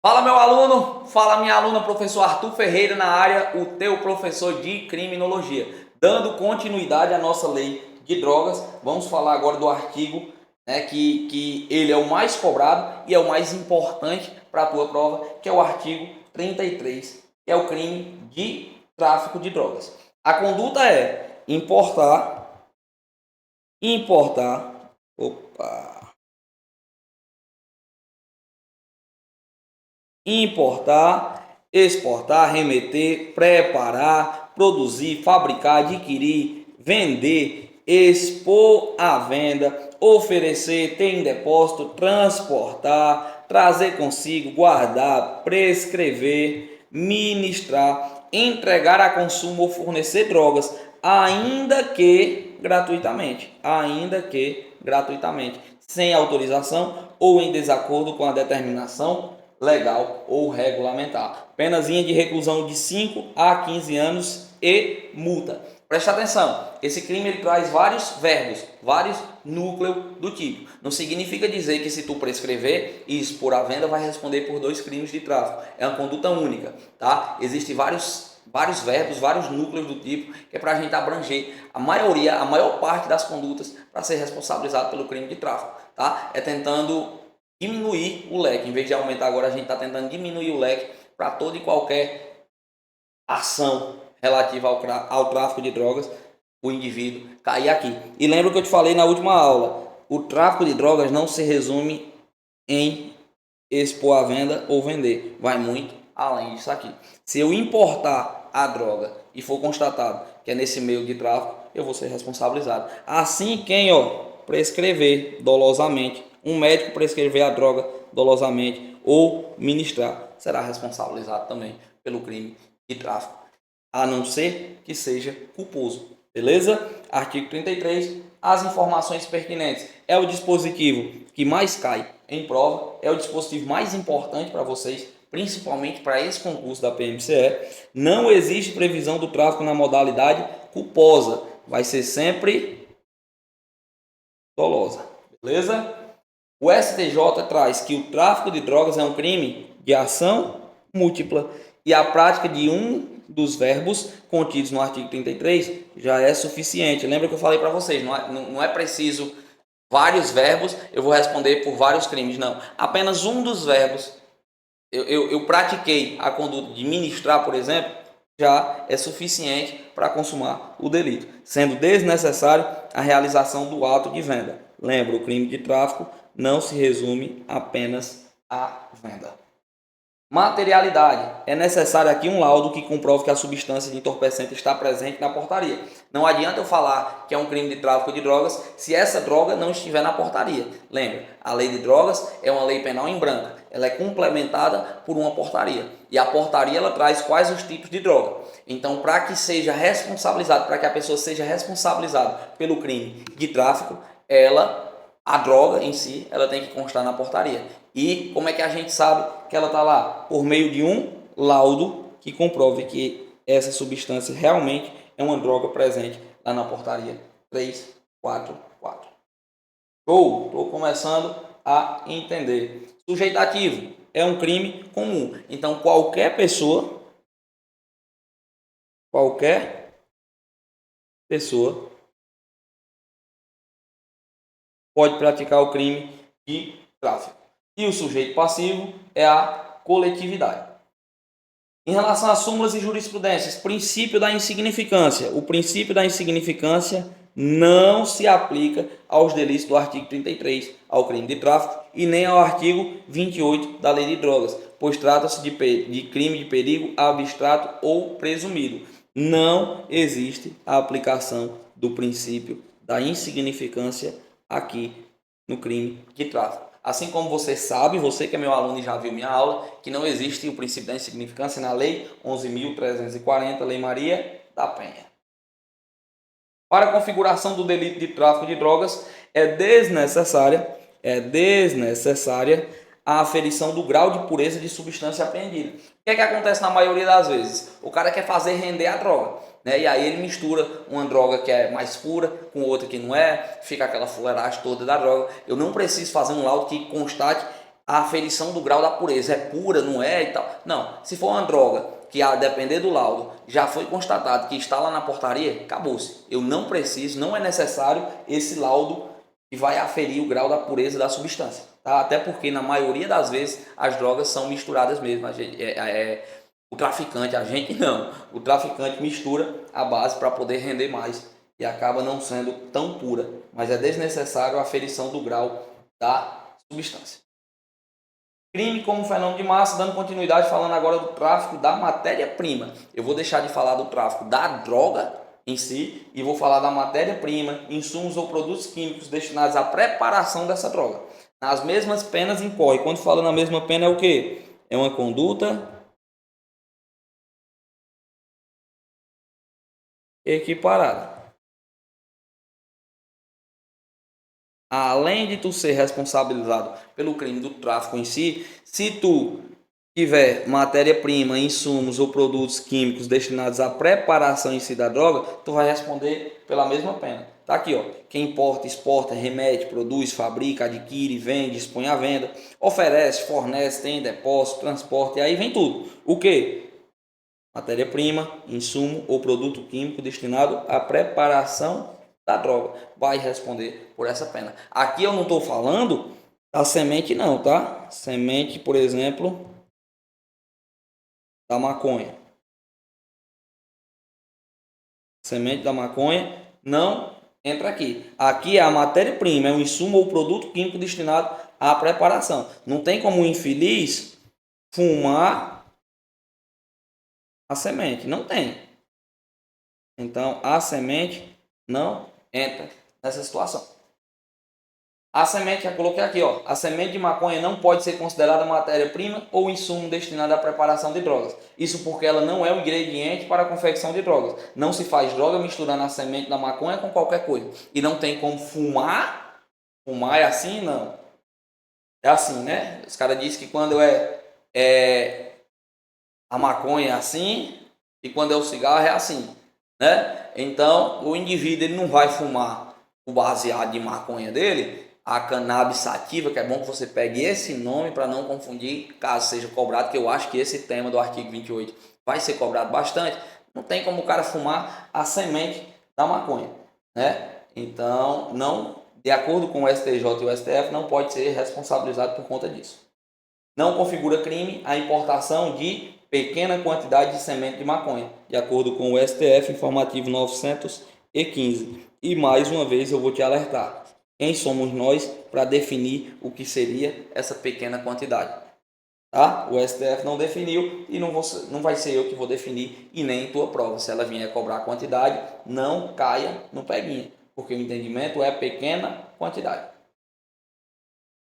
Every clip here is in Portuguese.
Fala meu aluno, fala minha aluna, professor Arthur Ferreira na área, o teu professor de criminologia. Dando continuidade à nossa lei de drogas, vamos falar agora do artigo, né, que ele é o mais cobrado e é o mais importante para a tua prova, que é o artigo 33, que é o crime de tráfico de drogas. A conduta é importar, exportar, remeter, preparar, produzir, fabricar, adquirir, vender, expor à venda, oferecer, ter em depósito, transportar, trazer consigo, guardar, prescrever, ministrar, entregar a consumo ou fornecer drogas, ainda que gratuitamente, sem autorização ou em desacordo com a determinação legal ou regulamentar. Penazinha de reclusão de 5 a 15 anos e multa. Preste atenção, esse crime ele traz vários verbos, vários núcleos do tipo. Não significa dizer que se tu prescrever e expor à venda vai responder por 2 crimes de tráfico. É uma conduta única, tá? Existem vários verbos, vários núcleos do tipo, que é para a gente abranger a maior parte das condutas para ser responsabilizado pelo crime de tráfico, tá? É tentando diminuir o leque. Em vez de aumentar, agora a gente está tentando diminuir o leque para toda e qualquer ação relativa ao tráfico de drogas, o indivíduo cair aqui. E lembra o que eu te falei na última aula, o tráfico de drogas não se resume em expor à venda ou vender, vai muito além disso aqui. Se eu importar a droga e for constatado que é nesse meio de tráfico, eu vou ser responsabilizado. Assim, quem prescrever dolosamente, um médico prescrever a droga dolosamente ou ministrar, será responsabilizado também pelo crime de tráfico, a não ser que seja culposo. Beleza? Artigo 33. As informações pertinentes. É o dispositivo que mais cai em prova, é o dispositivo mais importante para vocês, principalmente para esse concurso da PMCE. Não existe previsão do tráfico na modalidade culposa. Vai ser sempre dolosa. Beleza? O STJ traz que o tráfico de drogas é um crime de ação múltipla e a prática de um dos verbos contidos no artigo 33 já é suficiente. Lembra que eu falei para vocês, não é preciso vários verbos, eu vou responder por vários crimes, não. Apenas um dos verbos, eu pratiquei a conduta de ministrar, por exemplo, já é suficiente para consumar o delito, sendo desnecessário a realização do ato de venda. Lembra, o crime de tráfico não se resume apenas à venda. Materialidade. É necessário aqui um laudo que comprove que a substância de entorpecente está presente na portaria. Não adianta eu falar que é um crime de tráfico de drogas se essa droga não estiver na portaria. Lembra, a lei de drogas é uma lei penal em branco. Ela é complementada por uma portaria. E a portaria ela traz quais os tipos de droga. Então, para que seja responsabilizado, para que a pessoa seja responsabilizada pelo crime de tráfico, a droga em si, ela tem que constar na portaria. E como é que a gente sabe que ela está lá? Por meio de um laudo que comprove que essa substância realmente é uma droga presente lá na portaria 344. Estou começando a entender. Sujeitativo é um crime comum. Então qualquer pessoa pode praticar o crime de tráfico. E o sujeito passivo é a coletividade. Em relação às súmulas e jurisprudências, princípio da insignificância. O princípio da insignificância não se aplica aos delitos do artigo 33, ao crime de tráfico, e nem ao artigo 28 da lei de drogas, pois trata-se de crime de perigo abstrato ou presumido. Não existe a aplicação do princípio da insignificância aqui no crime de tráfico. Assim como você sabe, você que é meu aluno e já viu minha aula, que não existe o princípio da insignificância na Lei 11.340, Lei Maria da Penha. Para a configuração do delito de tráfico de drogas, é desnecessária a aferição do grau de pureza de substância apreendida. O que acontece na maioria das vezes? O cara quer fazer render a droga, né? E aí ele mistura uma droga que é mais pura com outra que não é, fica aquela fuleiragem toda da droga. Eu não preciso fazer um laudo que constate a aferição do grau da pureza. É pura, não é e tal. Não, se for uma droga que, a depender do laudo, já foi constatado que está lá na portaria, acabou-se. Eu não preciso, não é necessário esse laudo que vai aferir o grau da pureza da substância. Tá? Até porque, na maioria das vezes, as drogas são misturadas mesmo. O traficante, a gente não. O traficante mistura a base para poder render mais e acaba não sendo tão pura. Mas é desnecessário a aferição do grau da substância. Crime como fenômeno de massa, dando continuidade, falando agora do tráfico da matéria-prima. Eu vou deixar de falar do tráfico da droga em si e vou falar da matéria-prima, insumos ou produtos químicos destinados à preparação dessa droga. Nas mesmas penas incorre. Quando fala na mesma pena é o quê? É uma conduta equiparada. Além de tu ser responsabilizado pelo crime do tráfico em si, se tu tiver matéria-prima, insumos ou produtos químicos destinados à preparação em si da droga, tu vai responder pela mesma pena. Tá aqui, ó. Quem importa, exporta, remete, produz, fabrica, adquire, vende, expõe à venda, oferece, fornece, tem depósito, transporte, e aí vem tudo. O quê? Matéria-prima, insumo ou produto químico destinado à preparação da droga. Vai responder por essa pena. Aqui eu não estou falando da semente não, tá? Semente, por exemplo, da maconha. Semente da maconha não entra aqui. Aqui é a matéria-prima, é um insumo ou produto químico destinado à preparação. Não tem como o infeliz fumar a semente. Não tem. Então, a semente não entra nessa situação. A semente, já coloquei aqui, ó. A semente de maconha não pode ser considerada matéria-prima ou insumo destinado à preparação de drogas. Isso porque ela não é um ingrediente para a confecção de drogas. Não se faz droga misturando a semente da maconha com qualquer coisa. E não tem como fumar. Fumar é assim? Não. É assim, né? Os caras dizem que quando a maconha é assim e quando é o cigarro é assim, né? Então, o indivíduo ele não vai fumar o baseado de maconha dele, a cannabis sativa, que é bom que você pegue esse nome para não confundir, caso seja cobrado, que eu acho que esse tema do artigo 28 vai ser cobrado bastante. Não tem como o cara fumar a semente da maconha, né? Então, não, de acordo com o STJ e o STF, não pode ser responsabilizado por conta disso. Não configura crime a importação de pequena quantidade de semente de maconha, de acordo com o STF, informativo 915. E mais uma vez eu vou te alertar. Quem somos nós para definir o que seria essa pequena quantidade? Tá? O STF não definiu e não vai ser eu que vou definir e nem tua prova. Se ela vier cobrar a quantidade, não caia no peguinha, porque o entendimento é pequena quantidade.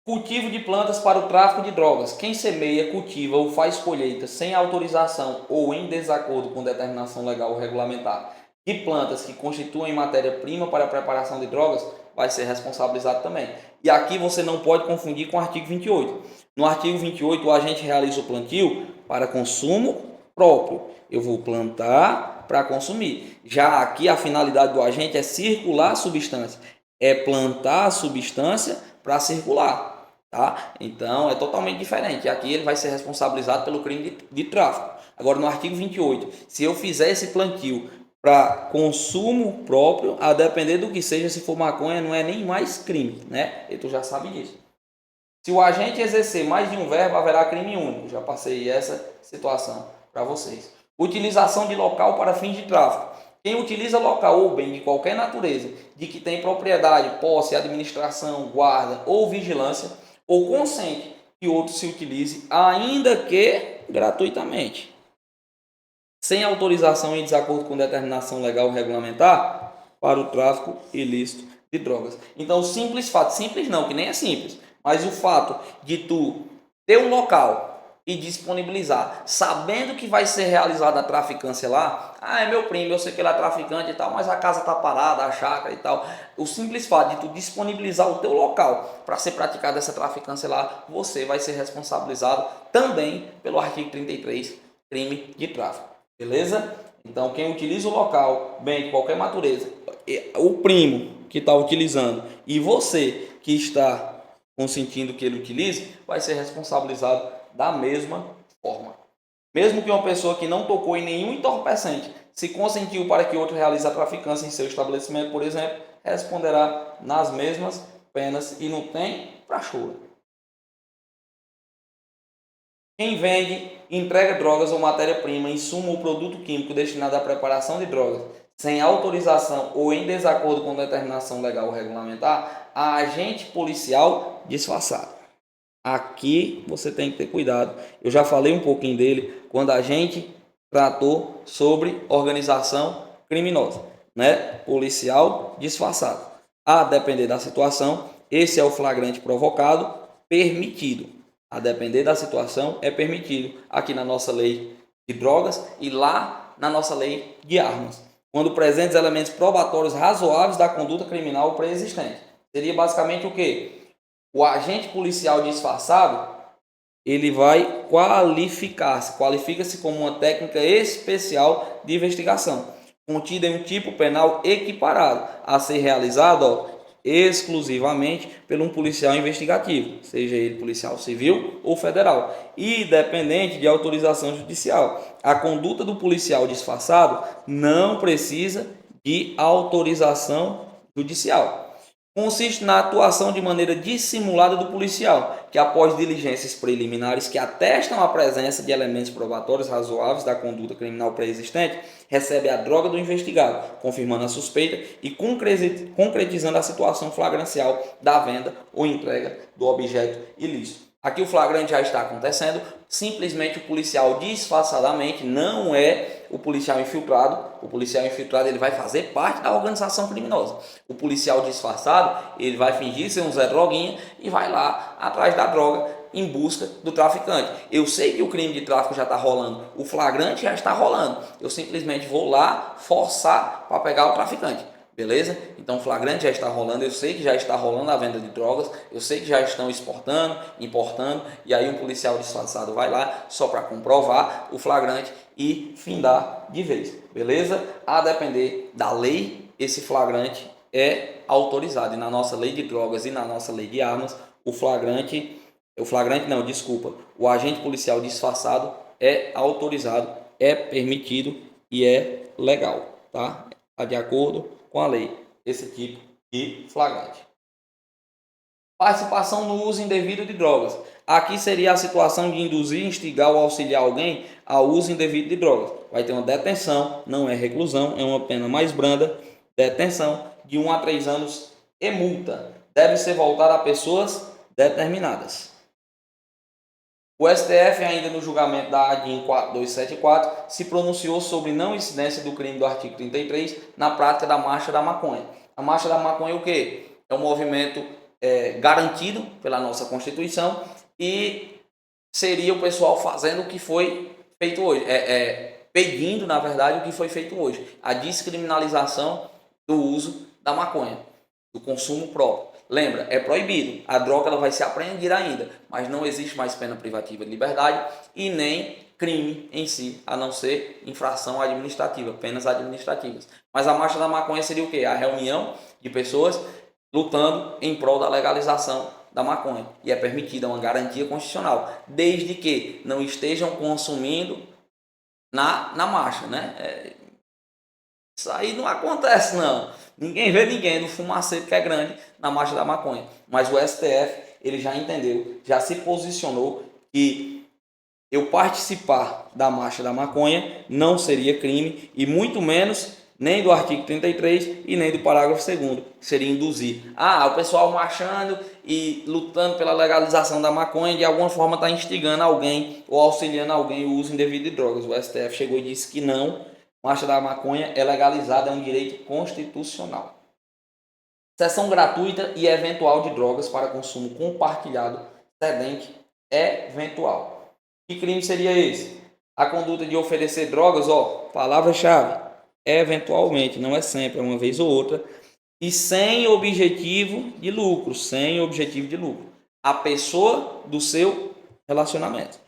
Cultivo de plantas para o tráfico de drogas. Quem semeia, cultiva ou faz colheita sem autorização ou em desacordo com determinação legal ou regulamentar de plantas que constituem matéria-prima para a preparação de drogas vai ser responsabilizado também. E aqui você não pode confundir com o artigo 28. No artigo 28, o agente realiza o plantio para consumo próprio. Eu vou plantar para consumir. Já aqui a finalidade do agente é circular a substância. É plantar a substância para circular. Tá? Então é totalmente diferente. Aqui ele vai ser responsabilizado pelo crime de tráfico. Agora no artigo 28, se eu fizer esse plantio para consumo próprio, a depender do que seja, se for maconha, não é nem mais crime, né? E tu já sabe disso. Se o agente exercer mais de um verbo, haverá crime único. Já passei essa situação para vocês. Utilização de local para fins de tráfico. Quem utiliza local ou bem de qualquer natureza, de que tem propriedade, posse, administração, guarda ou vigilância, ou consente que outro se utilize, ainda que gratuitamente, sem autorização e em desacordo com determinação legal ou regulamentar, para o tráfico ilícito de drogas. Então, o simples fato, simples não, que nem é simples, mas o fato de tu ter um local e disponibilizar, sabendo que vai ser realizada a traficância lá, é meu primo, eu sei que ele é traficante e tal, mas a casa está parada, a chácara e tal. O simples fato de tu disponibilizar o teu local para ser praticada essa traficância lá, você vai ser responsabilizado também pelo artigo 33, crime de tráfico. Beleza? Então, quem utiliza o local, bem de qualquer natureza, o primo que está utilizando e você que está consentindo que ele utilize, vai ser responsabilizado da mesma forma. Mesmo que uma pessoa que não tocou em nenhum entorpecente, se consentiu para que outro realize a traficância em seu estabelecimento, por exemplo, responderá nas mesmas penas e não tem para choro. Quem vende, entrega drogas ou matéria-prima, insumo ou produto químico destinado à preparação de drogas, sem autorização ou em desacordo com determinação legal ou regulamentar, a agente policial disfarçado. Aqui você tem que ter cuidado. Eu já falei um pouquinho dele quando a gente tratou sobre organização criminosa, né? Policial disfarçado. A depender da situação, esse é o flagrante provocado, permitido. A depender da situação, é permitido aqui na nossa lei de drogas e lá na nossa lei de armas. Quando presentes elementos probatórios razoáveis da conduta criminal pré-existente. Seria basicamente o quê? O agente policial disfarçado, ele vai qualifica-se como uma técnica especial de investigação, contida em um tipo penal equiparado a ser realizado exclusivamente por um policial investigativo, seja ele policial civil ou federal, independente de autorização judicial. A conduta do policial disfarçado não precisa de autorização judicial. Consiste na atuação de maneira dissimulada do policial, que após diligências preliminares que atestam a presença de elementos probatórios razoáveis da conduta criminal pré-existente, recebe a droga do investigado, confirmando a suspeita e concretizando a situação flagrancial da venda ou entrega do objeto ilícito. Aqui o flagrante já está acontecendo, simplesmente o policial disfarçadamente não é o policial infiltrado. O policial infiltrado ele vai fazer parte da organização criminosa. O policial disfarçado ele vai fingir ser um Zé Droguinha e vai lá atrás da droga em busca do traficante. Eu sei que o crime de tráfico já está rolando, o flagrante já está rolando. Eu simplesmente vou lá forçar para pegar o traficante. Beleza? Então o flagrante já está rolando, eu sei que já está rolando a venda de drogas, eu sei que já estão exportando, importando, e aí um policial disfarçado vai lá só para comprovar o flagrante e findar de vez. Beleza? A depender da lei, esse flagrante é autorizado. E na nossa lei de drogas e na nossa lei de armas, o agente policial disfarçado é autorizado, é permitido e é legal, tá? Está de acordo com a lei, esse tipo de flagrante. Participação no uso indevido de drogas. Aqui seria a situação de induzir, instigar ou auxiliar alguém ao uso indevido de drogas. Vai ter uma detenção, não é reclusão, é uma pena mais branda, detenção de 1 a 3 anos e multa. Deve ser voltada a pessoas determinadas. O STF, ainda no julgamento da ADIM 4274, se pronunciou sobre não incidência do crime do artigo 33 na prática da Marcha da Maconha. A Marcha da Maconha é o quê? É um movimento garantido pela nossa Constituição e seria o pessoal fazendo o que foi feito hoje, pedindo, na verdade, o que foi feito hoje, a descriminalização do uso da maconha, do consumo próprio. Lembra, é proibido, a droga ela vai ser apreendida ainda, mas não existe mais pena privativa de liberdade e nem crime em si, a não ser infração administrativa, penas administrativas. Mas a Marcha da Maconha seria o quê? A reunião de pessoas lutando em prol da legalização da maconha. E é permitida uma garantia constitucional, desde que não estejam consumindo na marcha, né? Isso aí não acontece, não. Ninguém vê ninguém no fumacete que é grande na Marcha da Maconha. Mas o STF, ele já entendeu, já se posicionou que eu participar da Marcha da Maconha não seria crime e muito menos nem do artigo 33 e nem do parágrafo 2º, que seria induzir. O pessoal marchando e lutando pela legalização da maconha de alguma forma está instigando alguém ou auxiliando alguém o uso indevido de drogas. O STF chegou e disse que não. Marcha da Maconha é legalizada, é um direito constitucional. Cessão gratuita e eventual de drogas para consumo compartilhado, cedente, eventual. Que crime seria esse? A conduta de oferecer drogas, palavra-chave, eventualmente, não é sempre, é uma vez ou outra, e sem objetivo de lucro, a pessoa do seu relacionamento,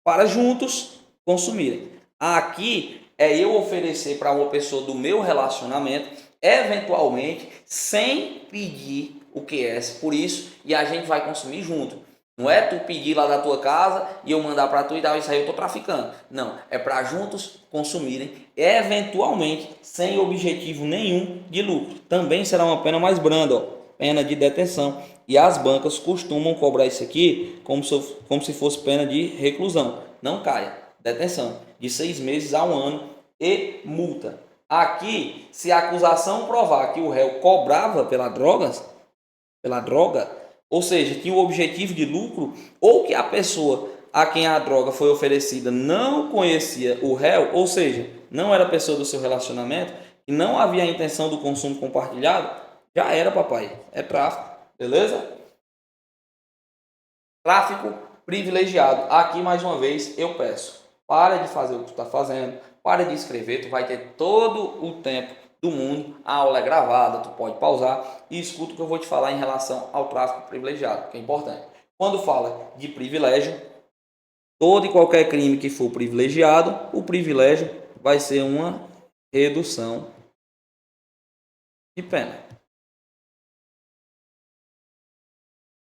para juntos consumirem. Aqui é eu oferecer para uma pessoa do meu relacionamento, eventualmente, sem pedir o QS por isso e a gente vai consumir junto. Não é tu pedir lá da tua casa e eu mandar para tu e dar isso aí eu tô traficando. Não, é para juntos consumirem, eventualmente sem objetivo nenhum de lucro. Também será uma pena mais branda, ó, pena de detenção. E as bancas costumam cobrar isso aqui como se fosse pena de reclusão. Não caia, detenção de 6 meses a 1 ano e multa. Aqui, se a acusação provar que o réu cobrava pela droga, ou seja, tinha o objetivo de lucro, ou que a pessoa a quem a droga foi oferecida não conhecia o réu, ou seja, não era pessoa do seu relacionamento, e não havia a intenção do consumo compartilhado, já era, papai. É tráfico, beleza? Tráfico privilegiado. Aqui, mais uma vez, eu peço, para de fazer o que tu está fazendo, para de escrever, tu vai ter todo o tempo do mundo, a aula é gravada, tu pode pausar e escuta o que eu vou te falar em relação ao tráfico privilegiado, que é importante. Quando fala de privilégio, todo e qualquer crime que for privilegiado, o privilégio vai ser uma redução de pena.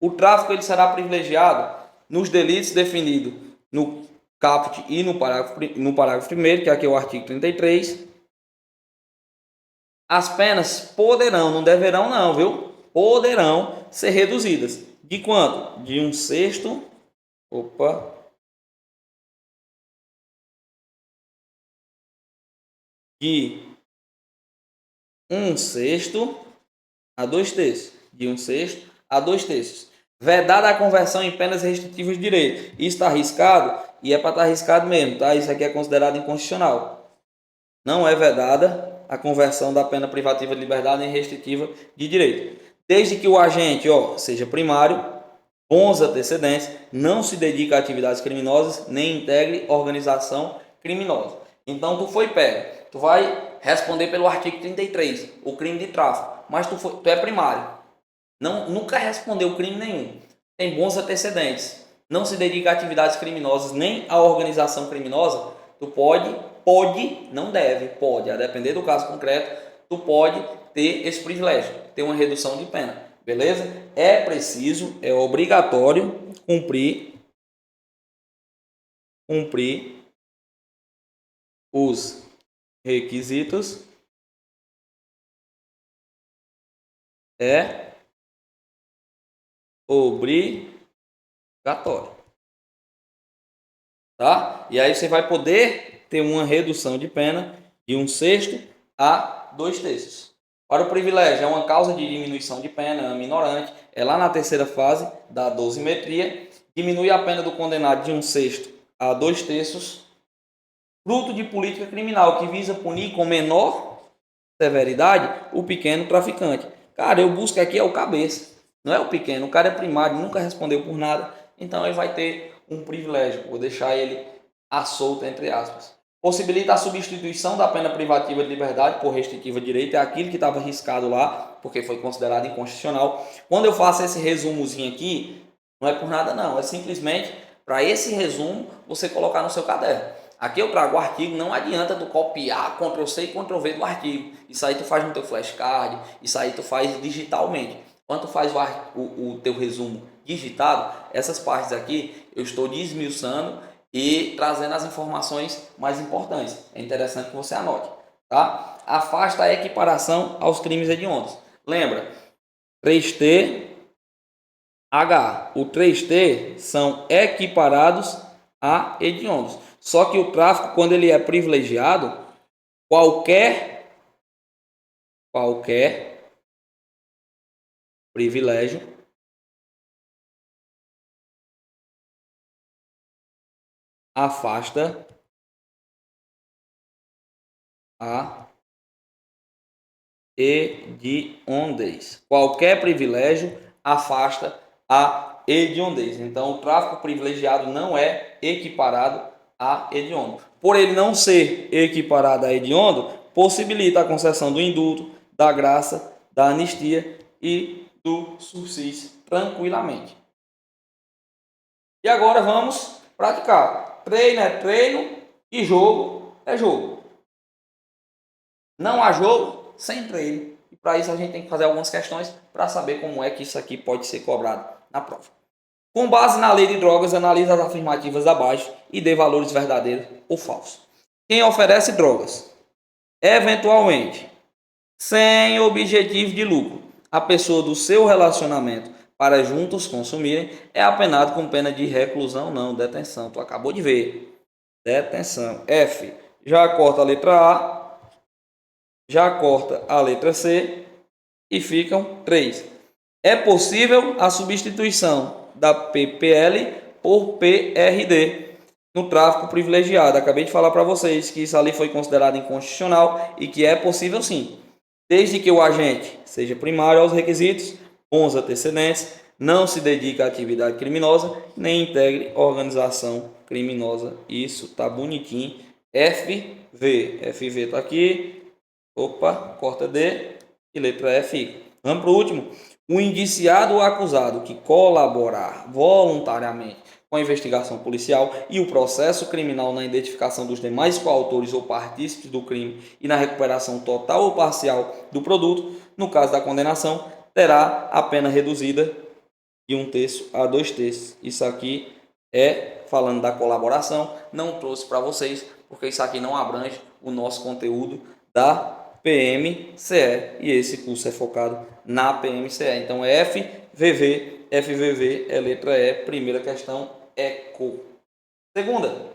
O tráfico ele será privilegiado nos delitos definidos no caput e no parágrafo 1º, que aqui é o artigo 33. As penas poderão, não deverão não, viu? Poderão ser reduzidas. De quanto? De 1/6. De 1/6 a 2/3. De 1/6 a 2/3. Vedada a conversão em penas restritivas de direito. Isso está arriscado e é para estar arriscado mesmo, tá? Isso aqui é considerado inconstitucional. Não é vedada a conversão da pena privativa de liberdade em restritiva de direito. Desde que o agente, seja primário, bons antecedentes, não se dedique a atividades criminosas, nem integre organização criminosa. Então, tu foi pego, tu vai responder pelo artigo 33, o crime de tráfico, mas tu é primário, nunca respondeu crime nenhum, tem bons antecedentes, não se dedica a atividades criminosas, nem a organização criminosa, tu pode, não deve, pode, a depender do caso concreto, tu pode ter esse privilégio, ter uma redução de pena, beleza? É preciso, é obrigatório cumprir os requisitos, é obrigatório, tá? E aí você vai poder ter uma redução de pena de 1/6 a 2/3. Para o privilégio, é uma causa de diminuição de pena, é minorante, é lá na terceira fase da dosimetria, diminui a pena do condenado de 1/6 a 2/3, fruto de política criminal que visa punir com menor severidade o pequeno traficante. Cara, eu busco aqui é o cabeça, não é o pequeno, o cara é primário, nunca respondeu por nada, então ele vai ter um privilégio, vou deixar ele à solta, entre aspas. Possibilita a substituição da pena privativa de liberdade por restritiva de direito, é aquilo que estava riscado lá, porque foi considerado inconstitucional. Quando eu faço esse resumozinho aqui, não é por nada não, é simplesmente para esse resumo você colocar no seu caderno. Aqui eu trago o artigo, não adianta tu copiar Ctrl+C e Ctrl+V do artigo. Isso aí tu faz no teu flashcard, isso aí tu faz digitalmente. Quando tu faz o teu resumo digitado, essas partes aqui eu estou desmiuçando e trazendo as informações mais importantes. É interessante que você anote, tá? Afasta a equiparação aos crimes hediondos. Lembra? 3T, H. O 3T são equiparados a hediondos. Só que o tráfico, quando ele é privilegiado, qualquer privilégio afasta a hediondez. Qualquer privilégio afasta a hediondez. Então, o tráfico privilegiado não é equiparado a hediondo. Por ele não ser equiparado a hediondo, possibilita a concessão do indulto, da graça, da anistia e do subsídio tranquilamente. E agora vamos praticar. Treino é treino e jogo é jogo. Não há jogo sem treino E para isso a gente tem que fazer algumas questões para saber como é que isso aqui pode ser cobrado na prova. Com base na lei de drogas, analise as afirmativas abaixo e dê valores verdadeiros ou falsos. Quem oferece drogas, eventualmente, sem objetivo de lucro, a pessoa do seu relacionamento para juntos consumirem, é apenado com pena de reclusão, não, detenção. Tu acabou de ver. Detenção. F. Já corta a letra A, já corta a letra C e ficam 3. É possível a substituição da PPL por PRD no tráfico privilegiado. Acabei de falar para vocês que isso ali foi considerado inconstitucional e que é possível sim, desde que o agente seja primário aos requisitos, bons antecedentes, não se dedique à atividade criminosa, nem integre organização criminosa. Isso tá bonitinho. FV. FV está aqui. Opa, corta D e letra F fica. Vamos para o último. O indiciado ou acusado que colaborar voluntariamente com a investigação policial e o processo criminal na identificação dos demais coautores ou partícipes do crime e na recuperação total ou parcial do produto, no caso da condenação, terá a pena reduzida de 1/3 a 2/3. Isso aqui é falando da colaboração. Não trouxe para vocês, porque isso aqui não abrange o nosso conteúdo da PMCE, e esse curso é focado na PMCE. Então é FVV, FVV é letra E, primeira questão ECO. Segunda,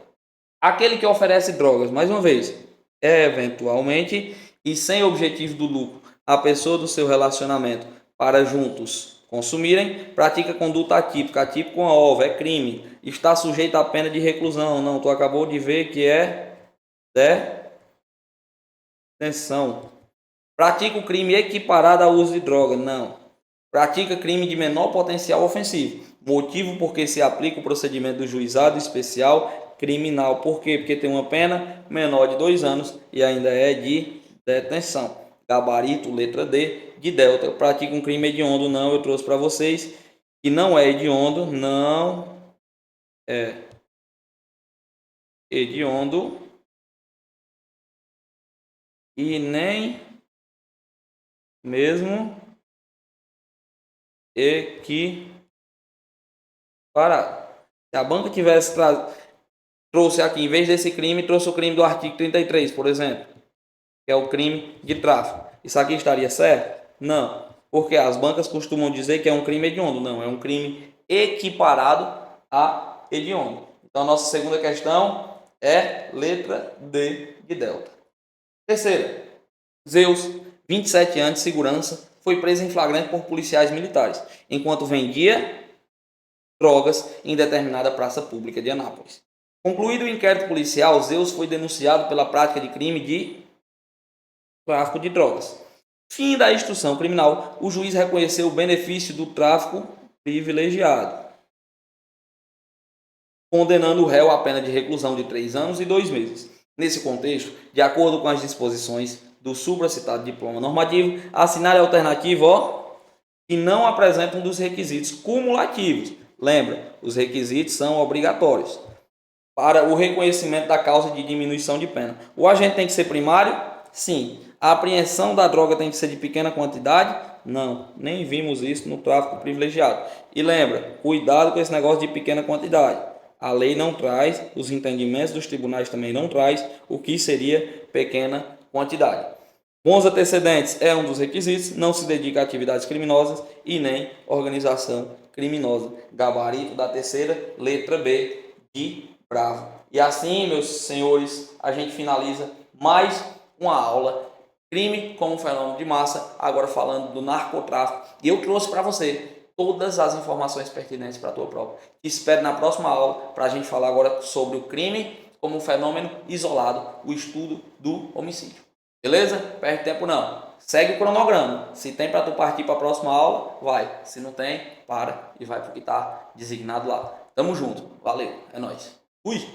aquele que oferece drogas, mais uma vez, eventualmente e sem objetivo do lucro, a pessoa do seu relacionamento para juntos consumirem, pratica conduta atípica, atípico com a ova, é crime, está sujeito à pena de reclusão. Não, tu acabou de ver que é detenção. Pratica o crime equiparado ao uso de droga. Não. Pratica crime de menor potencial ofensivo. Motivo porque se aplica o procedimento do juizado especial criminal. Por quê? Porque tem uma pena menor de 2 anos e ainda é de detenção. Gabarito, letra D, de delta. Pratica um crime hediondo. Não, eu trouxe para vocês que não é hediondo. Não é hediondo. E nem mesmo equiparado. Se a banca tivesse trouxe aqui, em vez desse crime, trouxe o crime do artigo 33, por exemplo, que é o crime de tráfico. Isso aqui estaria certo? Não. Porque as bancas costumam dizer que é um crime hediondo. Não, é um crime equiparado a hediondo. Então, a nossa segunda questão é letra D de delta. Terceira, Zeus, 27 anos de segurança, foi preso em flagrante por policiais militares, enquanto vendia drogas em determinada praça pública de Anápolis. Concluído o inquérito policial, Zeus foi denunciado pela prática de crime de tráfico de drogas. Fim da instrução criminal, o juiz reconheceu o benefício do tráfico privilegiado, condenando o réu à pena de reclusão de 3 anos e 2 meses. Nesse contexto, de acordo com as disposições do supracitado diploma normativo, assinale a alternativa que não apresenta um dos requisitos cumulativos. Lembra, os requisitos são obrigatórios para o reconhecimento da causa de diminuição de pena. O agente tem que ser primário? Sim. A apreensão da droga tem que ser de pequena quantidade? Não, nem vimos isso no tráfico privilegiado. E lembra, cuidado com esse negócio de pequena quantidade. A lei não traz, os entendimentos dos tribunais também não traz o que seria pequena quantidade. Bons antecedentes é um dos requisitos, não se dedica a atividades criminosas e nem organização criminosa. Gabarito da terceira, letra B de Bravo. E assim, meus senhores, a gente finaliza mais uma aula. Crime como fenômeno de massa, agora falando do narcotráfico. E eu trouxe para você todas as informações pertinentes para a tua prova. Te espero na próxima aula para a gente falar agora sobre o crime como um fenômeno isolado, o estudo do homicídio. Beleza? Perde tempo não. Segue o cronograma. Se tem para tu partir para a próxima aula, vai. Se não tem, para e vai para o que está designado lá. Tamo junto. Valeu. É nóis. Fui.